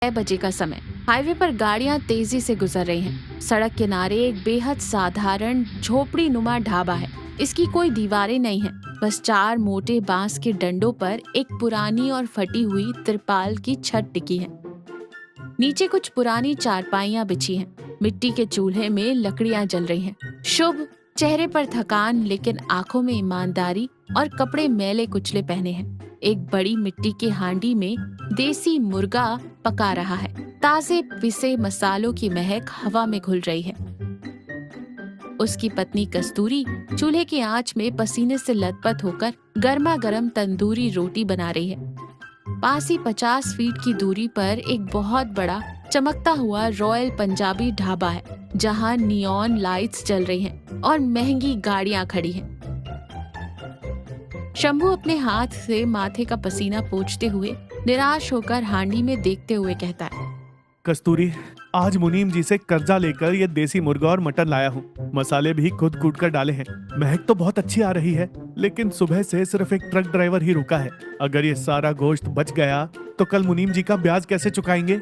6 बजे का समय। हाईवे पर गाड़ियां तेजी से गुजर रही हैं। सड़क किनारे एक बेहद साधारण झोपड़ी नुमा ढाबा है। इसकी कोई दीवारें नहीं है, बस 4 मोटे बांस के डंडों पर एक पुरानी और फटी हुई तिरपाल की छत टिकी है। नीचे कुछ पुरानी चारपाइयां बिछी हैं। मिट्टी के चूल्हे में लकड़ियां जल रही हैं। शुभ चेहरे पर थकान, लेकिन आंखों में ईमानदारी, और कपड़े मैले कुचले पहने हैं। एक बड़ी मिट्टी की हांडी में देसी मुर्गा पका रहा है। ताजे पिसे मसालों की महक हवा में घुल रही है। उसकी पत्नी कस्तूरी चूल्हे की आंच में पसीने से लथपथ होकर गर्मा गर्म तंदूरी रोटी बना रही है। पास ही 50 फीट की दूरी पर एक बहुत बड़ा चमकता हुआ रॉयल पंजाबी ढाबा है, जहां नियॉन लाइट्स जल रही हैं और महंगी गाड़ियां खड़ी हैं। शंभू अपने हाथ से माथे का पसीना पोंछते हुए निराश होकर हांडी में देखते हुए कहता है, कस्तूरी, आज मुनीम जी से कर्जा लेकर ये देसी मुर्गा और मटन लाया हूँ। मसाले भी खुद कूट कर डाले हैं। महक तो बहुत अच्छी आ रही है, लेकिन सुबह से सिर्फ एक ट्रक ड्राइवर ही रुका है। अगर ये सारा गोश्त बच गया तो कल मुनीम जी का ब्याज कैसे चुकाएंगे?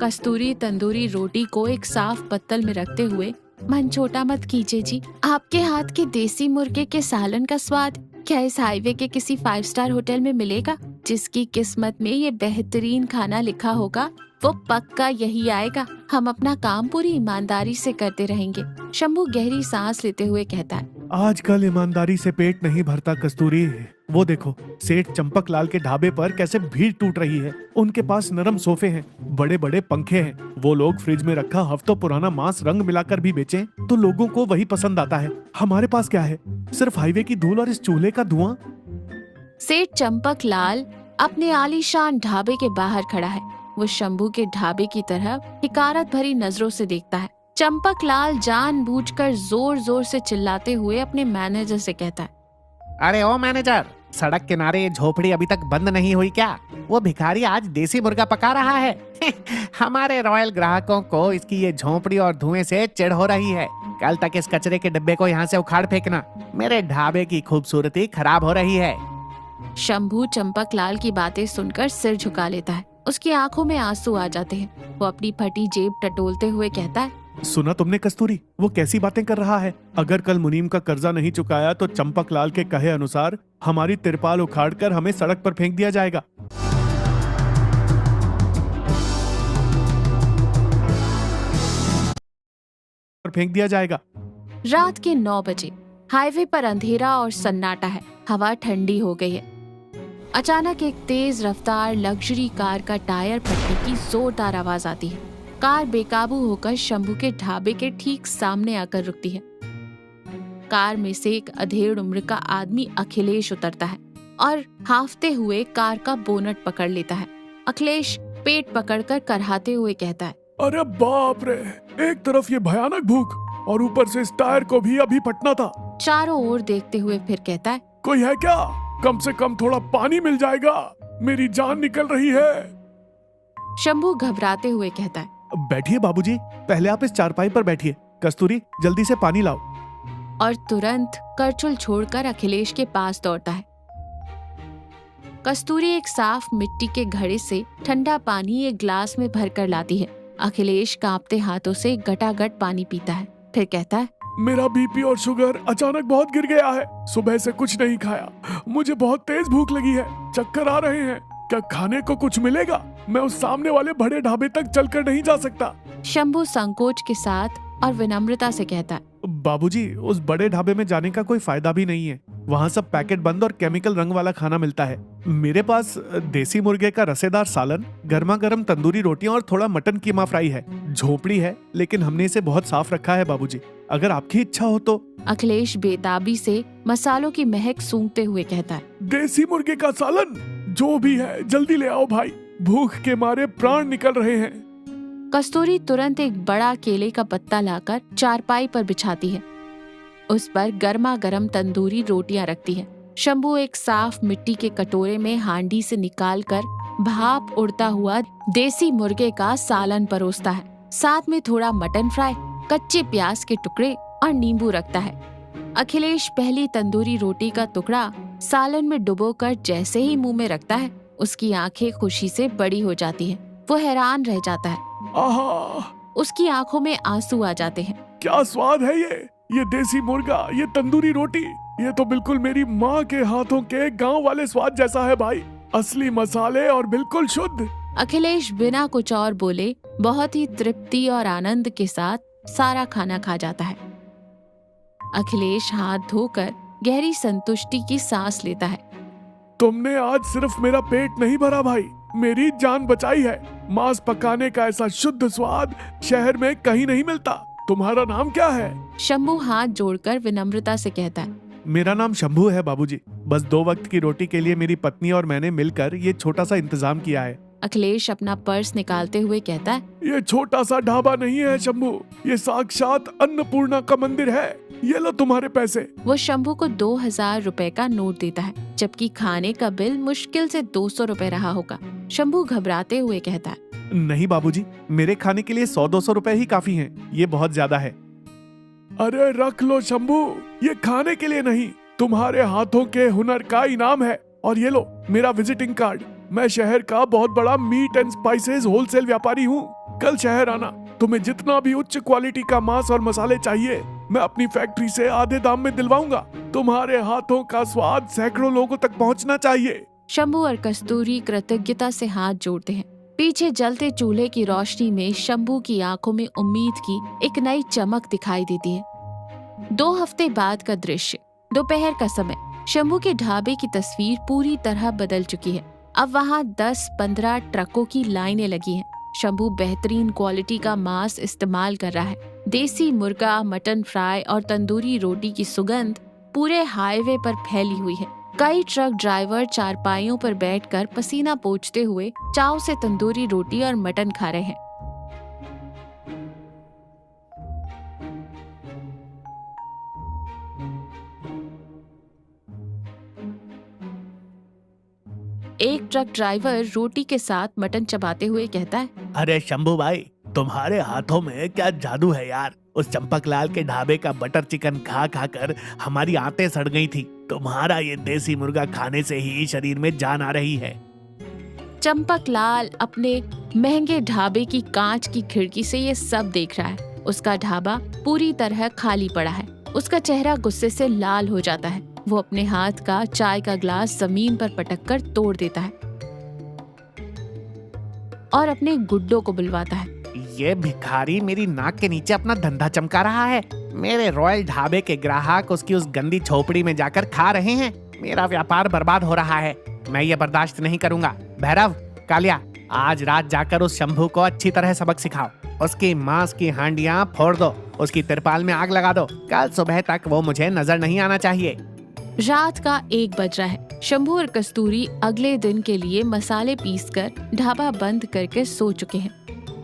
कस्तूरी तंदूरी रोटी को एक साफ पत्तल में रखते हुए, मन छोटा मत कीजिए जी, आपके हाथ के देसी मुर्गे के सालन का स्वाद क्या इस हाईवे के किसी 5 स्टार होटल में मिलेगा? जिसकी किस्मत में ये बेहतरीन खाना लिखा होगा वो पक्का यही आएगा। हम अपना काम पूरी ईमानदारी से करते रहेंगे। शंभू गहरी सांस लेते हुए कहता है, आजकल ईमानदारी से पेट नहीं भरता कस्तूरी। वो देखो, सेठ चंपक लाल के ढाबे पर कैसे भीड़ टूट रही है। उनके पास नरम सोफे हैं, बड़े बड़े पंखे हैं। वो लोग फ्रिज में रखा हफ्तों पुराना मांस रंग मिलाकर भी बेचें तो लोगों को वही पसंद आता है। हमारे पास क्या है? सिर्फ हाईवे की धूल और इस चूल्हे का धुआं। सेठ चंपक लाल अपने आलीशान ढाबे के बाहर खड़ा है। वो शंभू के ढाबे की तरफ हिकारत भरी नजरों से देखता है। चंपक लाल जानबूझकर जोर जोर से चिल्लाते हुए अपने मैनेजर से कहता है, अरे ओ मैनेजर, सड़क किनारे ये झोपड़ी अभी तक बंद नहीं हुई क्या? वो भिखारी आज देसी मुर्गा पका रहा है। हमारे रॉयल ग्राहकों को इसकी ये झोपड़ी और धुएं से चिढ़ हो रही है। कल तक इस कचरे के डिब्बे को यहाँ से उखाड़ फेंकना। मेरे ढाबे की खूबसूरती खराब हो रही है। शंभू चंपक लाल की बातें सुनकर सिर झुका लेता है। उसकी आंखों में आंसू आ जाते हैं। वो अपनी फटी जेब टटोलते हुए कहता है, सुना तुमने कस्तूरी, वो कैसी बातें कर रहा है? अगर कल मुनीम का कर्जा नहीं चुकाया तो चंपक लाल के कहे अनुसार हमारी तिरपाल उखाड़कर हमें सड़क पर फेंक दिया जाएगा। रात के 9 बजे हाईवे पर अंधेरा और सन्नाटा है। हवा ठंडी हो गई है। अचानक एक तेज रफ्तार लग्जरी कार का टायर फटने की जोरदार आवाज आती है। कार बेकाबू होकर शंभू के ढाबे के ठीक सामने आकर रुकती है। कार में से एक अधेड़ उम्र का आदमी अखिलेश उतरता है और हाफते हुए कार का बोनट पकड़ लेता है। अखिलेश पेट पकड़कर करहाते हुए कहता है, अरे बाप रे, एक तरफ ये भयानक भूख और ऊपर से इस टायर को भी अभी फटना था। चारों ओर देखते हुए फिर कहता है, कोई है क्या? कम से कम थोड़ा पानी मिल जाएगा, मेरी जान निकल रही है। शंभू घबराते हुए कहता है, बैठिए बाबूजी, पहले आप इस चारपाई पर बैठिए। कस्तूरी, जल्दी से पानी लाओ। और तुरंत करचुल छोड़कर अखिलेश के पास दौड़ता है। कस्तूरी एक साफ मिट्टी के घड़े से ठंडा पानी एक ग्लास में भरकर लाती है। अखिलेश कांपते हाथों से गटागट पानी पीता है, फिर कहता है, मेरा बीपी और शुगर अचानक बहुत गिर गया है। सुबह से कुछ नहीं खाया, मुझे बहुत तेज भूख लगी है, चक्कर आ रहे हैं। क्या खाने को कुछ मिलेगा? मैं उस सामने वाले बड़े ढाबे तक चलकर नहीं जा सकता। शंभू संकोच के साथ और विनम्रता से कहता है, बाबूजी, उस बड़े ढाबे में जाने का कोई फायदा भी नहीं है। वहाँ सब पैकेट बंद और केमिकल रंग वाला खाना मिलता है। मेरे पास देसी मुर्गे का रसेदार सालन, गर्मा गर्म तंदूरी रोटियां और थोड़ा मटन कीमा फ्राई है। झोपड़ी है, लेकिन हमने इसे बहुत साफ रखा है बाबूजी, अगर आपकी इच्छा हो तो। अखिलेश बेताबी से मसालों की महक सूंघते हुए कहता है, देसी मुर्गे का सालन, जो भी है जल्दी ले आओ भाई, भूख के मारे प्राण निकल रहे हैं। कस्तूरी तुरंत एक बड़ा केले का पत्ता लाकर चारपाई पर बिछाती है। उस पर गर्मा गर्म तंदूरी रोटियां रखती है। शंभू एक साफ मिट्टी के कटोरे में हांडी से निकालकर भाप उड़ता हुआ देसी मुर्गे का सालन परोसता है। साथ में थोड़ा मटन फ्राई, कच्चे प्याज के टुकड़े और नींबू रखता है। अखिलेश पहली तंदूरी रोटी का टुकड़ा सालन में डुबोकर जैसे ही मुंह में रखता है, उसकी आंखें खुशी से बड़ी हो जाती हैं। वो हैरान रह जाता है। आहा, उसकी आंखों में आंसू आ जाते हैं। क्या स्वाद है ये देसी मुर्गा, ये तंदूरी रोटी, ये तो बिल्कुल मेरी माँ के हाथों के गांव वाले स्वाद जैसा है भाई। असली मसाले और बिल्कुल शुद्ध। अखिलेश बिना कुछ और बोले बहुत ही तृप्ति और आनंद के साथ सारा खाना खा जाता है। अखिलेश हाथ धोकर गहरी संतुष्टि की सांस लेता है। तुमने आज सिर्फ मेरा पेट नहीं भरा भाई, मेरी जान बचाई है। मांस पकाने का ऐसा शुद्ध स्वाद शहर में कहीं नहीं मिलता। तुम्हारा नाम क्या है? शंभू हाथ जोड़कर विनम्रता से कहता है। मेरा नाम शंभू है बाबूजी। बस 2 वक्त की रोटी के लिए मेरी पत्नी और मैंने मिलकर ये छोटा सा इंतजाम किया है। अखिलेश अपना पर्स निकालते हुए कहता है। ये छोटा सा ढाबा नहीं है शंभू, ये साक्षात अन्नपूर्णा का मंदिर है। ये लो तुम्हारे पैसे। वो शंभू को 2000 रुपए का नोट देता है, जबकि खाने का बिल मुश्किल से 200 रुपए रहा होगा। शंभू घबराते हुए कहता है। नहीं बाबूजी, मेरे खाने के लिए 100-200 रुपए ही काफी हैं। ये बहुत ज्यादा है। अरे रख लो शंभू, ये खाने के लिए नहीं, तुम्हारे हाथों के हुनर का इनाम है। और ये लो मेरा विजिटिंग कार्ड। मैं शहर का बहुत बड़ा मीट एंड स्पाइसेस होलसेल व्यापारी हूँ। कल शहर आना, तुम्हें जितना भी उच्च क्वालिटी का मांस और मसाले चाहिए मैं अपनी फैक्ट्री से आधे दाम में दिलवाऊंगा। तुम्हारे हाथों का स्वाद सैकड़ों लोगों तक पहुँचना चाहिए। शंभू और कस्तूरी कृतज्ञता से हाथ जोड़ते हैं। पीछे जलते चूल्हे की रोशनी में शंभू की आंखों में उम्मीद की एक नई चमक दिखाई देती है। 2 हफ्ते बाद का दृश्य, दोपहर का समय। शंभू के ढाबे की तस्वीर पूरी तरह बदल चुकी है। अब वहाँ 10-15 ट्रकों की लाइनें लगी हैं। शंभू बेहतरीन क्वालिटी का मांस इस्तेमाल कर रहा है। देसी मुर्गा, मटन फ्राई और तंदूरी रोटी की सुगंध पूरे हाईवे पर फैली हुई है। कई ट्रक ड्राइवर चारपाइयों पर बैठकर पसीना पोंछते हुए चाव से तंदूरी रोटी और मटन खा रहे हैं। एक ट्रक ड्राइवर रोटी के साथ मटन चबाते हुए कहता है। अरे शंभू भाई, तुम्हारे हाथों में क्या जादू है यार। उस चंपकलाल के ढाबे का बटर चिकन खा खा कर हमारी आंतें सड़ गई थी। तुम्हारा ये देसी मुर्गा खाने से ही शरीर में जान आ रही है। चंपकलाल अपने महंगे ढाबे की कांच की खिड़की से ये सब देख रहा है। उसका ढाबा पूरी तरह खाली पड़ा है। उसका चेहरा गुस्से से लाल हो जाता है। वो अपने हाथ का चाय का ग्लास जमीन पर पटककर तोड़ देता है और अपने गुड्डों को बुलवाता है। ये भिखारी मेरी नाक के नीचे अपना धंधा चमका रहा है। मेरे रॉयल ढाबे के ग्राहक उसकी उस गंदी झोपड़ी में जाकर खा रहे हैं। मेरा व्यापार बर्बाद हो रहा है। मैं ये बर्दाश्त नहीं करूंगा। भैरव, कालिया, आज रात जाकर उस शंभू को अच्छी तरह सबक सिखाओ। उसकी मांस की हांडियां फोड़ दो, उसकी तिरपाल में आग लगा दो। कल सुबह तक वो मुझे नजर नहीं आना चाहिए। रात का 1 बज रहा है। शंभू और कस्तूरी अगले दिन के लिए मसाले पीसकर ढाबा बंद करके सो चुके हैं।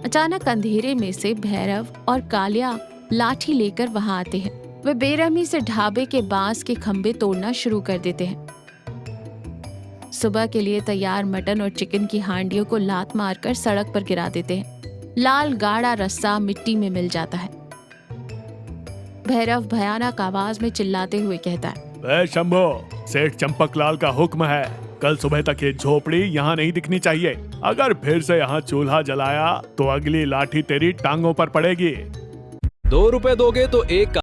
अचानक अंधेरे में से भैरव और कालिया लाठी लेकर वहां आते हैं। वे बेरहमी से ढाबे के बांस के खंभे तोड़ना शुरू कर देते हैं। सुबह के लिए तैयार मटन और चिकन की हांडियों को लात मारकर सड़क पर गिरा देते हैं। लाल गाढ़ा रस्सा मिट्टी में मिल जाता है। भैरव भयानक आवाज में चिल्लाते हुए कहता है। शंभू, सेठ चंपकलाल का हुक्म है, कल सुबह तक ये झोपड़ी यहाँ नहीं दिखनी चाहिए। अगर फिर से यहाँ चूल्हा जलाया तो अगली लाठी तेरी टांगों पर पड़ेगी। 2 रुपए दोगे तो एक